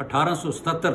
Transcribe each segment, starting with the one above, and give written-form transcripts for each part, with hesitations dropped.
1877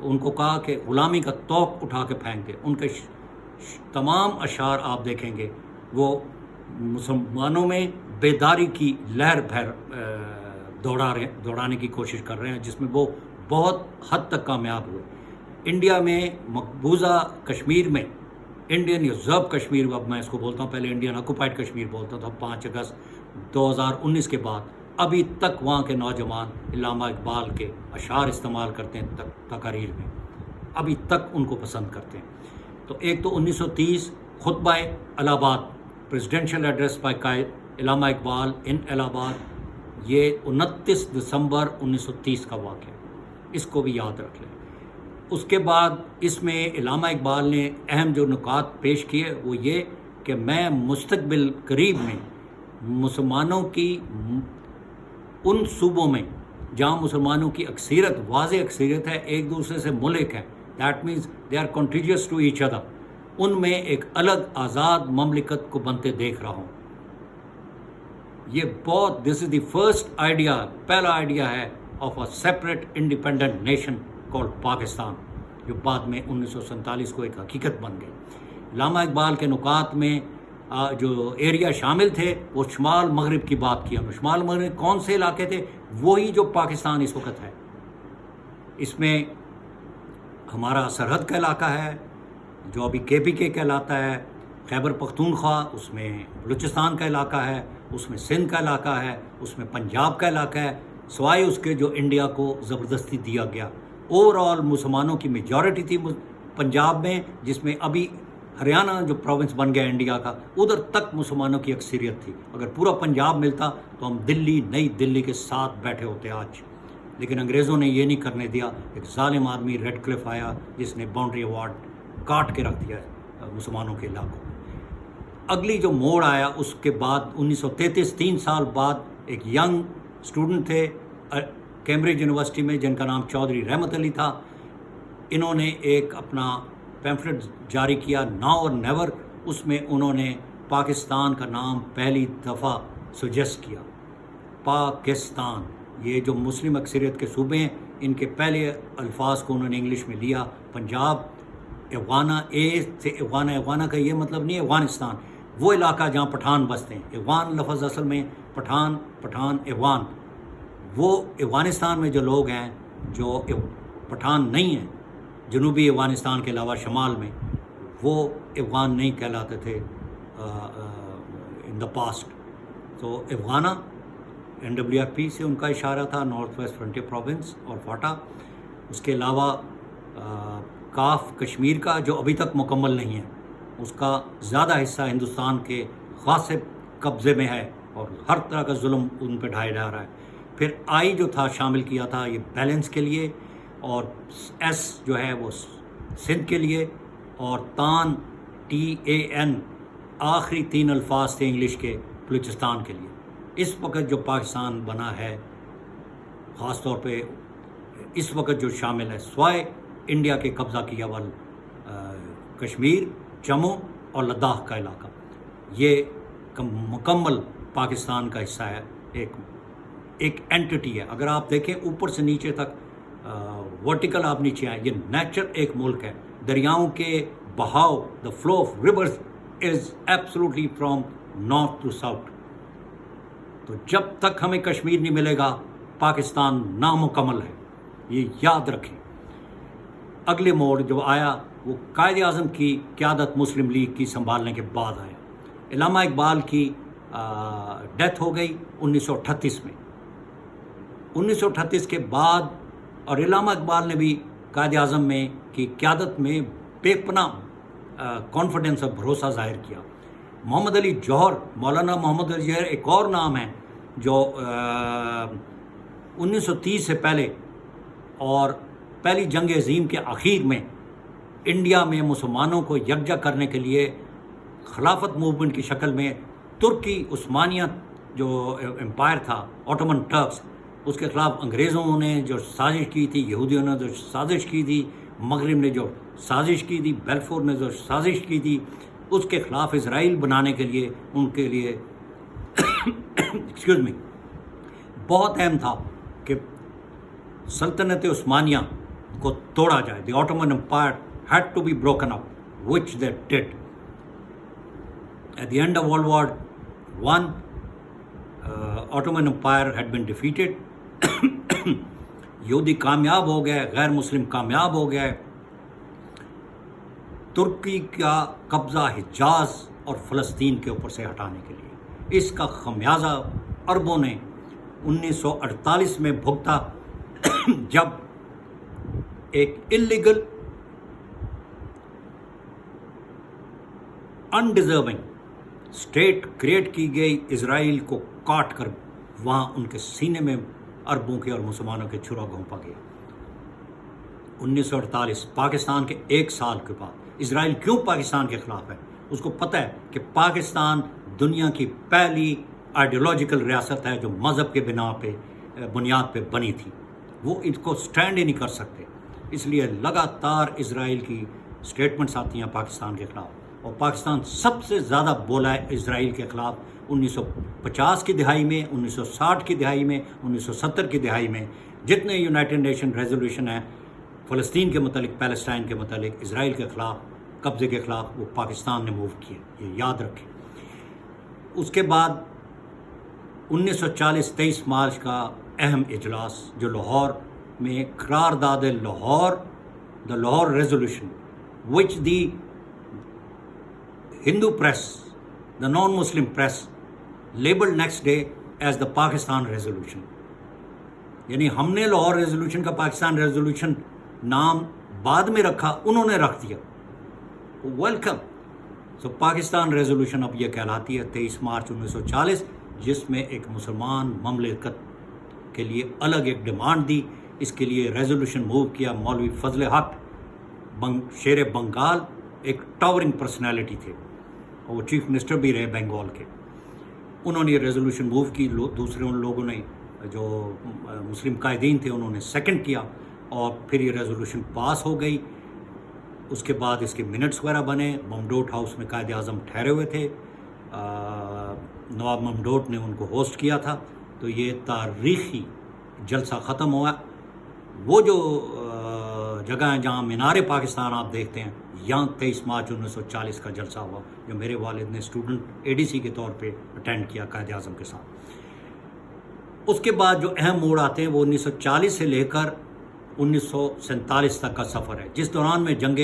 ان کو کہا کہ غلامی کا طوق اٹھا کے پھینک دے. ان کے تمام اشعار آپ دیکھیں گے وہ مسلمانوں میں بیداری کی لہر دوڑانے کی کوشش کر رہے ہیں، جس میں وہ بہت حد تک کامیاب ہوئے. انڈیا میں مقبوضہ کشمیر میں، انڈین ریزرو کشمیر، اب میں اس کو بولتا ہوں، پہلے انڈین آکوپائڈ کشمیر بولتا تھا، 5 اگست 2019 کے بعد ابھی تک وہاں کے نوجوان علامہ اقبال کے اشعار استعمال کرتے ہیں تقاریر میں، ابھی تک ان کو پسند کرتے ہیں. تو ایک تو 1930 خطبہ الہ آباد، پریزیڈینشیل ایڈریس بائی قائد علامہ اقبال ان الہ آباد، یہ 29 دسمبر 1930 کا واقعہ ہے، اس کو بھی یاد رکھ لیں. اس کے بعد اس میں علامہ اقبال نے اہم جو نکات پیش کیے وہ یہ کہ میں مستقبل قریب میں مسلمانوں کی ان صوبوں میں جہاں مسلمانوں کی اکثریت، واضح اکثریت ہے، ایک دوسرے سے ملک ہے، that means they are contagious to each other, ان میں ایک الگ آزاد مملکت کو بنتے دیکھ رہا ہوں. یہ بہت، دس از دی فرسٹ آئیڈیا، پہلا آئیڈیا ہے of a separate independent nation called Pakistan, جو بعد میں 1947 کو ایک حقیقت بن گئی. علامہ اقبال کے نکات میں جو ایریا شامل تھے وہ شمال مغرب کی بات کیا. شمال مغرب کون سے علاقے تھے؟ وہی جو پاکستان اس وقت ہے. اس میں ہمارا سرحد کا علاقہ ہے جو ابھی KPK کہلاتا ہے، خیبر پختونخوا، اس میں بلوچستان کا علاقہ ہے، اس میں سندھ کا علاقہ ہے، اس میں پنجاب کا علاقہ ہے، سوائے اس کے جو انڈیا کو زبردستی دیا گیا. اوور آل مسلمانوں کی میجورٹی تھی پنجاب میں، جس میں ابھی ہریانہ جو پروونس بن گیا انڈیا کا، ادھر تک مسلمانوں کی اکثریت تھی. اگر پورا پنجاب ملتا تو ہم دلی، نئی دلی کے ساتھ بیٹھے ہوتے آج. لیکن انگریزوں نے یہ نہیں کرنے دیا. ایک ظالم آدمی ریڈ کلف آیا جس نے باؤنڈری ایوارڈ کاٹ کے رکھ دیا مسلمانوں کے علاقوں میں. اگلی جو موڑ آیا اس کے بعد 1933، 3 سال بعد، ایک ینگ اسٹوڈنٹ تھے کیمبرج یونیورسٹی میں جن کا نام چودھری رحمت علی تھا. انہوں نے ایک اپنا پیمفلٹ جاری کیا، ناؤ اور نیور. اس میں انہوں نے پاکستان کا نام پہلی دفعہ سجیسٹ کیا. پاکستان، یہ جو مسلم اکثریت کے صوبے ہیں ان کے پہلے الفاظ کو انہوں نے انگلش میں لیا. پنجاب، ایوانا، اے سے ایوانا، ایوانا کا یہ مطلب نہیں ہے افغانستان، وہ علاقہ جہاں پٹھان بستے ہیں. ایوان لفظ اصل میں پٹھان ایوان، وہ افغانستان میں جو لوگ ہیں جو پٹھان نہیں ہیں، جنوبی افغانستان کے علاوہ شمال میں، وہ افغان نہیں کہلاتے تھے ان دا پاسٹ. تو افغانہ NWFP سے ان کا اشارہ تھا، نارتھ ویسٹ فرنٹیئر پروونس اور فاٹا. اس کے علاوہ کاف کشمیر کا جو ابھی تک مکمل نہیں ہے، اس کا زیادہ حصہ ہندوستان کے غاصب قبضے میں ہے اور ہر طرح کا ظلم ان پہ ڈھایا جا رہا ہے. پھر آئی جو تھا شامل کیا تھا یہ بیلنس کے لیے، اور ایس جو ہے وہ سندھ کے لیے، اور تان TAN آخری 3 الفاظ تھے انگلش کے بلوچستان کے لیے. اس وقت جو پاکستان بنا ہے، خاص طور پہ اس وقت جو شامل ہے، سوائے انڈیا کے قبضہ کیا ہوا کشمیر، جموں اور لداخ کا علاقہ، یہ مکمل پاکستان کا حصہ ہے، ایک اینٹی ہے. اگر آپ دیکھیں اوپر سے نیچے تک ورٹیکل آپ نیچے آئیں، یہ نیچر ایک ملک ہے. دریاؤں کے بہاؤ، the flow of rivers is absolutely from north to south. تو جب تک ہمیں کشمیر نہیں ملے گا پاکستان نامکمل ہے، یہ یاد رکھیں. اگلے موڑ جو آیا وہ قائد اعظم کی قیادت مسلم لیگ کی سنبھالنے کے بعد آیا. علامہ اقبال کی ڈیتھ ہو گئی 1938 میں. 1938 کے بعد، اور علامہ اقبال نے بھی قائد اعظم میں کی قیادت میں بے پناہ کانفیڈنس اور بھروسہ ظاہر کیا. محمد علی جوہر، مولانا محمد علی جوہر ایک اور نام ہے جو 1930 سے پہلے اور پہلی جنگ عظیم کے آخر میں انڈیا میں مسلمانوں کو یکجا کرنے کے لیے خلافت موومنٹ کی شکل میں ترکی عثمانیہ جو امپائر تھا، اوٹومن ٹرکس، اس کے خلاف انگریزوں نے جو سازش کی تھی، یہودیوں نے جو سازش کی تھی، مغرب نے جو سازش کی تھی، بیلفور نے جو سازش کی تھی، اس کے خلاف اسرائیل بنانے کے لیے ان کے لیے ایکسکیوز می بہت اہم تھا کہ سلطنت عثمانیہ کو توڑا جائے. The Ottoman Empire had to be broken up, which they did. At the end of World War I, Ottoman Empire had been defeated. یہودی کامیاب ہو گئے, غیر مسلم کامیاب ہو گئے. ترکی کا قبضہ حجاز اور فلسطین کے اوپر سے ہٹانے کے لیے, اس کا خمیازہ عربوں نے 1948 میں بھگتا, جب ایک انلیگل انڈیزرونگ اسٹیٹ کریٹ کی گئی, اسرائیل کو کاٹ کر وہاں ان کے سینے میں عربوں کے اور مسلمانوں کے چھرا گھونپا گیا. 1948 پاکستان کے ایک سال کے بعد. اسرائیل کیوں پاکستان کے خلاف ہے؟ اس کو پتہ ہے کہ پاکستان دنیا کی پہلی آئیڈیولوجیکل ریاست ہے جو مذہب کے بنیاد پہ بنی تھی. وہ اس کو سٹینڈ ہی نہیں کر سکتے, اس لیے لگاتار اسرائیل کی سٹیٹمنٹس آتی ہیں پاکستان کے خلاف. اور پاکستان سب سے زیادہ بولا ہے اسرائیل کے خلاف 1950 کی دہائی میں, 1960 کی دہائی میں, 1970 کی دہائی میں. جتنے یونائٹڈ نیشن ریزولوشن ہیں فلسطین کے متعلق, پیلسٹائن کے متعلق, اسرائیل کے خلاف قبضے کے خلاف, وہ پاکستان نے موو کیے, یہ یاد رکھیں. اس کے بعد 1940 23 مارچ کا اہم اجلاس جو لاہور میں قرارداد Lahore, the Lahore resolution, which the Hindu press, the non Muslim press labelled next day as the Pakistan resolution. یعنی ہم نے لاہور ریزولوشن کا پاکستان ریزولوشن نام بعد میں رکھا, انہوں نے رکھ دیا. ویلکم. سو پاکستان ریزولوشن اب یہ کہلاتی ہے 23 مارچ 1940, جس میں ایک مسلمان مملکت کے لیے الگ ایک ڈیمانڈ دی. اس کے لیے ریزولوشن موو کیا مولوی فضل حق, شیر بنگال, ایک ٹاورنگ پرسنالٹی تھے, اور وہ چیف منسٹر بھی رہے بنگال کے. انہوں نے یہ ریزولوشن موو کی. دوسرے ان لوگوں نے جو مسلم قائدین تھے انہوں نے سیکنڈ کیا, اور پھر یہ ریزولوشن پاس ہو گئی. اس کے بعد اس کے منٹس وغیرہ بنے. ممڈوٹ ہاؤس میں قائد اعظم ٹھہرے ہوئے تھے, نواب ممڈوٹ نے ان کو ہوسٹ کیا تھا. تو یہ تاریخی جلسہ ختم ہوا. وہ جو جگہ ہیں جہاں مینار پاکستان آپ دیکھتے ہیں, یہاں 23 مارچ 1940 کا جلسہ ہوا, جو میرے والد نے اسٹوڈنٹ ADC کے طور پہ اٹینڈ کیا قائد اعظم کے ساتھ. اس کے بعد جو اہم موڑ آتے ہیں وہ 1940 سے لے کر 1947 تک کا سفر ہے, جس دوران میں جنگ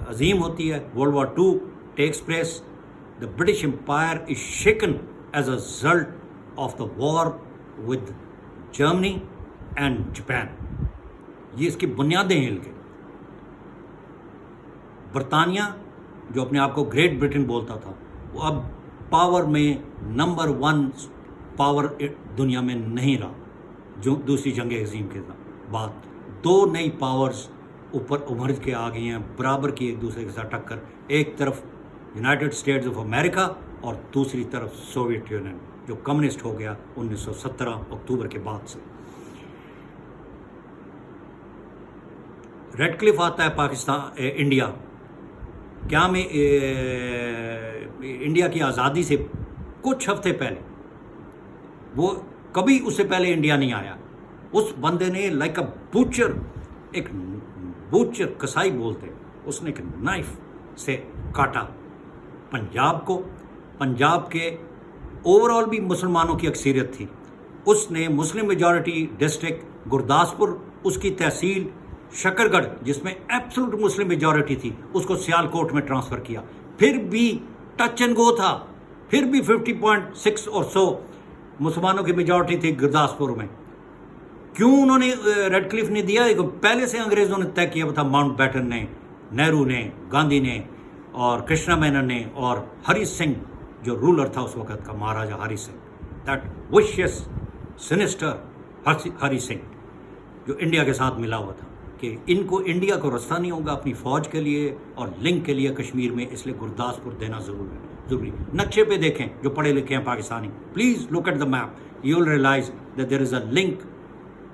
عظیم ہوتی ہے. World war II takes place. The British Empire is shaken as a result of the war with Germany and Japan. یہ اس کی بنیادیں ہل گئی. برطانیہ جو اپنے آپ کو گریٹ برٹن بولتا تھا, وہ اب پاور میں نمبر 1 پاور دنیا میں نہیں رہا. جو دوسری جنگ عظیم کے بعد 2 نئی پاورز اوپر ابھر کے آ گئی ہیں, برابر کی ایک دوسرے کے ساتھ ٹکر. ایک طرف یونائٹڈ اسٹیٹس آف امریکہ, اور دوسری طرف سوویت یونین جو کمیونسٹ ہو گیا 1917 اکتوبر کے بعد سے. ریڈ کلف آتا ہے پاکستان انڈیا. کیا میں انڈیا کی آزادی سے کچھ ہفتے پہلے, وہ کبھی اس سے پہلے انڈیا نہیں آیا. اس بندے نے لائک اے بوچر, ایک بوچر کسائی بولتے, اس نے ایک نائف سے کاٹا پنجاب کو. پنجاب کے اوور آل بھی مسلمانوں کی اکثریت تھی. اس نے مسلم میجورٹی ڈسٹرکٹ گرداسپور, اس کی تحصیل شکر گڑھ جس میں ایبسولوٹ مسلم میجورٹی تھی, اس کو سیالکوٹ میں ٹرانسفر کیا. پھر بھی ٹچ اینڈ گو تھا, پھر بھی 50.6 اور 100 مسلمانوں کی میجورٹی تھی گرداسپور میں. کیوں انہوں نے ریڈ کلف نے دیا؟ پہلے سے انگریزوں نے طے کیا تھا, ماؤنٹ بیٹن نے, نہرو نے, گاندھی نے, اور کرشنا مینن نے, اور ہری سنگھ جو رولر تھا اس وقت کا, مہاراجا ہری سنگھ, دیٹ وشیس سنسٹر ہری سنگھ جو انڈیا کے ساتھ ملا ہوا تھا, کہ ان کو انڈیا کو رستہ نہیں ہوگا اپنی فوج کے لیے اور لنک کے لیے کشمیر میں, اس لیے گرداسپور دینا ضروری. نقشے پہ دیکھیں جو پڑھے لکھے ہیں Pakistani, please look at the map, you will realise that there is a link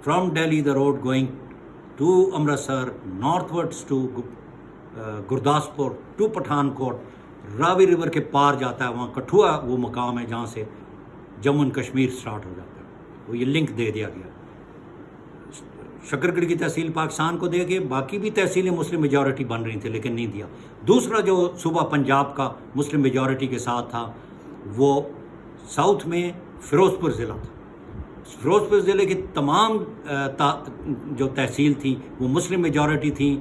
from Delhi, the road going to Amritsar, northwards to Gurdaspur, to Pathankot, Ravi river کے پار جاتا ہے, وہاں کٹھوا وہ مقام ہے جہاں سے جموں اینڈ کشمیر سٹارٹ ہو جاتا ہے. وہ یہ لنک دے دیا گیا. شکر گڑھ کی تحصیل پاکستان کو دے گئے, باقی بھی تحصیلیں مسلم میجورٹی بن رہی تھیں لیکن نہیں دیا. دوسرا جو صوبہ پنجاب کا مسلم میجورٹی کے ساتھ تھا وہ ساؤتھ میں فیروز پور ضلع تھا. فیروز پور ضلع کی تمام جو تحصیل تھی وہ مسلم میجورٹی تھیں.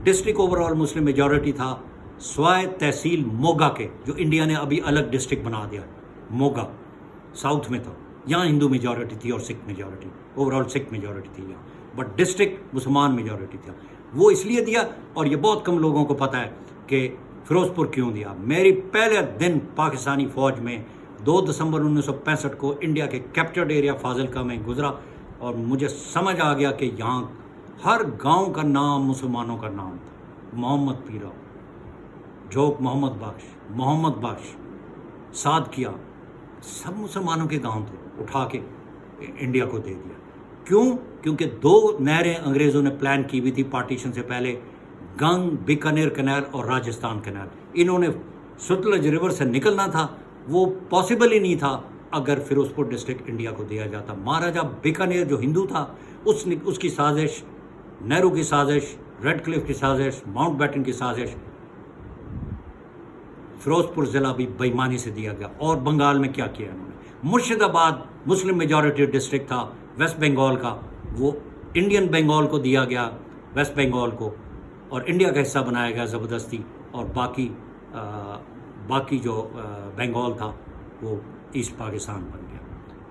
ڈسٹرکٹ اوور آل مسلم میجورٹی تھا سوائے تحصیل موگا کے, جو انڈیا نے ابھی الگ ڈسٹرکٹ بنا دیا. موگا ساؤتھ میں تھا, یہاں ہندو میجورٹی تھی اور سکھ میجورٹی, اوور آل سکھ میجورٹی تھی یہاں, بٹ ڈسٹرکٹ مسلمان میجورٹی تھا. وہ اس لیے دیا, اور یہ بہت کم لوگوں کو پتہ ہے کہ فیروز پور کیوں دیا. میری پہلے دن پاکستانی فوج میں 2 دسمبر 1965 کو انڈیا کے کیپچرڈ ایریا فاضلکہ میں گزرا, اور مجھے سمجھ آ گیا کہ یہاں ہر گاؤں کا نام مسلمانوں کا نام تھا. محمد پیرا, جھوک محمد بخش, صادقیہ, سب مسلمانوں کے گاؤں تھے. اٹھا کے انڈیا کو دے دیا. کیوں؟ کیونکہ 2 نہریں انگریزوں نے پلان کی ہوئی تھی پارٹیشن سے پہلے, گنگ بیکانیر کینال اور راجستھان کینال. انہوں نے ستلج ریور سے نکلنا تھا, وہ پاسبل ہی نہیں تھا اگر فیروز پور ڈسٹرکٹ انڈیا کو دیا جاتا. مہاراجہ بیکانیر جو ہندو تھا اس کی سازش, نہرو کی سازش, ریڈ کلف کی سازش, ماؤنٹ بیٹن کی سازش, فیروز پور ضلع بھی بےایمانی سے دیا گیا. اور بنگال میں کیا کیا انہوں نے, مرشد آباد مسلم میجورٹی ڈسٹرکٹ تھا ویسٹ بنگال کا, وہ انڈین بنگال کو دیا گیا, ویسٹ بنگال کو, اور انڈیا کا حصہ بنایا گیا زبردستی, اور باقی جو بنگال تھا وہ ایسٹ پاکستان بن گیا.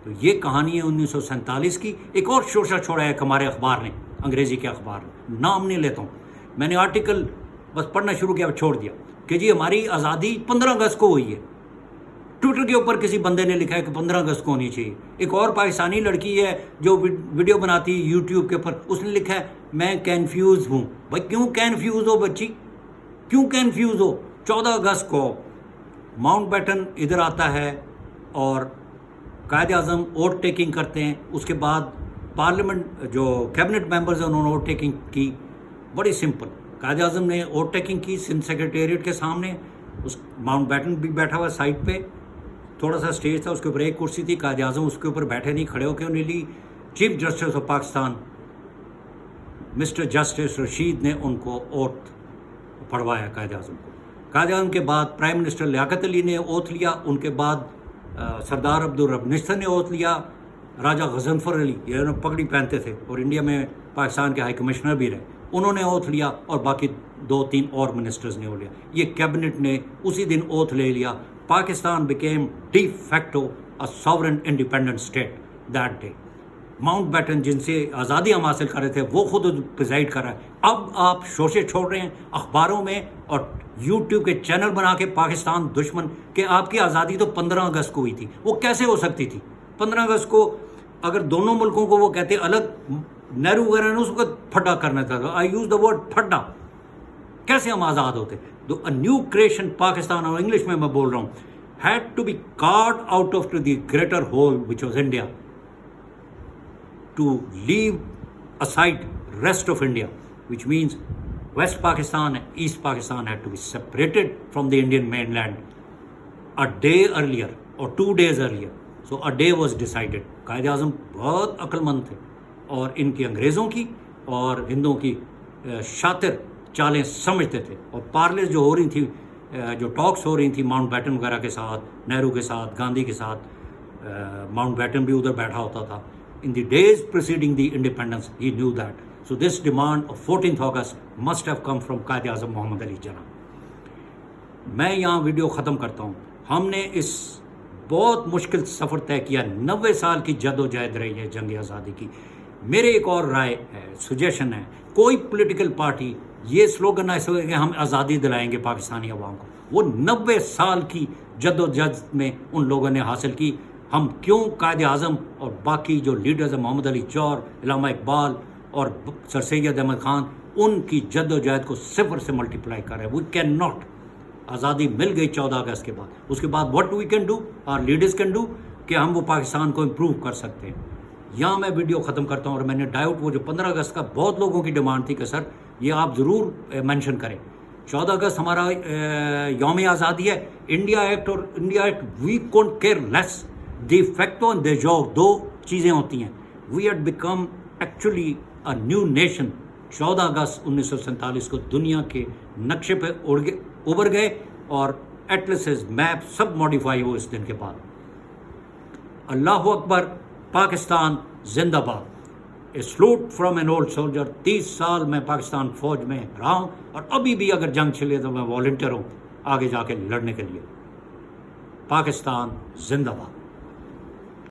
تو یہ کہانی ہے 1947 کی. ایک اور شورشہ چھوڑا ہے ہمارے اخبار نے, انگریزی کے اخبار نے, نام نہیں لیتا ہوں, میں نے آرٹیکل بس پڑھنا شروع کیا چھوڑ دیا کہ جی ہماری آزادی 15 اگست کو ہوئی ہے. ٹویٹر کے اوپر کسی بندے نے لکھا ہے کہ 15 اگست کو ہونی چاہیے. ایک اور پاکستانی لڑکی ہے جو ویڈیو بناتی ہے یوٹیوب کے اوپر, اس نے لکھا ہے میں کنفیوز ہوں. بھائی کیوں کنفیوز ہو بچی, کیوں کنفیوز ہو؟ 14 اگست کو ماؤنٹ بیٹن ادھر آتا ہے اور قائد اعظم ووٹ ٹیکنگ کرتے ہیں. اس کے بعد پارلیمنٹ جو کیبنٹ ممبرز ہیں انہوں نے ووٹ ٹیکنگ کی. بڑی سمپل, قائد اعظم نے ووٹ ٹیکنگ کی سندھ سیکریٹریٹ کے سامنے. اس ماؤنٹ بیٹن بھی بیٹھا ہوا سائڈ پہ, تھوڑا سا اسٹیج تھا, اس کے اوپر ایک کرسی تھی. قائد اعظم اس کے اوپر بیٹھے نہیں, کھڑے ہو کے انہیں لی. Chief justice of Pakistan mister justice Rashid نے ان کو اوتھ پڑھوایا قائد اعظم کو. قائد اعظم کے بعد پرائم منسٹر لیاقت علی نے اوتھ لیا. ان کے بعد سردار عبدالرب نشتر نے اوتھ لیا. راجہ غضنفر علی, یہ پگڑی پہنتے تھے اور انڈیا میں پاکستان کے ہائی کمشنر بھی رہے, انہوں نے اوتھ لیا, اور باقی 2-3 اور منسٹرز نے لیا. یہ کیبنٹ نے اسی دن اوتھ لے لیا. Pakistan became de facto a sovereign independent state that day. Mountbatten جن سے آزادی ہم حاصل کر رہے تھے وہ خود پریزائڈ کر رہا ہے. اب آپ شوشے چھوڑ رہے ہیں اخباروں میں اور یوٹیوب کے چینل بنا کے پاکستان دشمن, کہ آپ کی آزادی تو 15 اگست کو ہوئی تھی. وہ کیسے ہو سکتی تھی 15 اگست کو؟ اگر دونوں ملکوں کو وہ کہتے الگ, نہرو وغیرہ نے اس کو پھڈا کرنا تھا. آئی یوز دا ورڈ پھڈا. کیسے ہم آزاد ہوتے؟ A new creation پاکستان, اور انگلش میں بول رہا ہوں, had to be carved out of the greater whole which was India, to leave aside rest of India, which means West Pakistan and East Pakistan had to be separated from the Indian mainland a day earlier or 2 days earlier. So a day was decided. Quaid Azam بہت عقل مند تھے, اور ان کی انگریزوں کی اور ہندوؤں کی شاطر چالیں سمجھتے تھے. اور پارلیز جو ہو رہی تھی, جو ٹاکس ہو رہی تھیں ماؤنٹ بیٹن وغیرہ کے ساتھ, نہرو کے ساتھ, گاندھی کے ساتھ, ماؤنٹ بیٹن بھی ادھر بیٹھا ہوتا تھا. In the days preceding the independence, he knew that. So this demand of 14th August must have come from Quaid Azam محمد علی جناح. میں یہاں ویڈیو ختم کرتا ہوں. ہم نے اس بہت مشکل سفر طے کیا, 90 سال کی جد و جہد رہی ہے جنگ آزادی کی. میرے ایک اور رائے ہے, سجیشن ہے, کوئی پولیٹیکل پارٹی یہ سلوگن نہ سکے کہ ہم آزادی دلائیں گے پاکستانی عوام کو. وہ 90 سال کی جد و جہد میں ان لوگوں نے حاصل کی. ہم کیوں قائد اعظم اور باقی جو لیڈرز ہیں, محمد علی چور, علامہ اقبال اور سر سید احمد خان, ان کی جد و جہد کو 0 سے ملٹیپلائی کر رہے ہیں. We can not. آزادی مل گئی 14 اگست کے بعد. اس کے بعد واٹ وی کین ڈو, اور لیڈرز کین ڈو, کہ ہم وہ پاکستان کو امپروو کر سکتے ہیں. یہاں میں ویڈیو ختم کرتا ہوں. اور میں نے ڈاؤٹ, وہ جو 15 اگست کا بہت لوگوں کی ڈیمانڈ تھی کہ سر یہ آپ ضرور مینشن کریں. 14 اگست ہمارا یوم آزادی ہے. انڈیا ایکٹ اور India act we can't care less. De facto and de jure 2 چیزیں ہوتی ہیں. We had become actually a new nation 14 اگست 1947 کو دنیا کے نقشے پہ ابھر گئے اور ایٹلسز میپ سب ماڈیفائی ہوئے اس دن کے بعد. اللہ اکبر، پاکستان زندہ باد. A salute from an old soldier. 30 سال میں پاکستان فوج میں رہا ہوں اور ابھی بھی اگر جنگ چلے تو میں والنٹیئر ہوں آگے جا کے لڑنے کے لیے. پاکستان زندہ باد.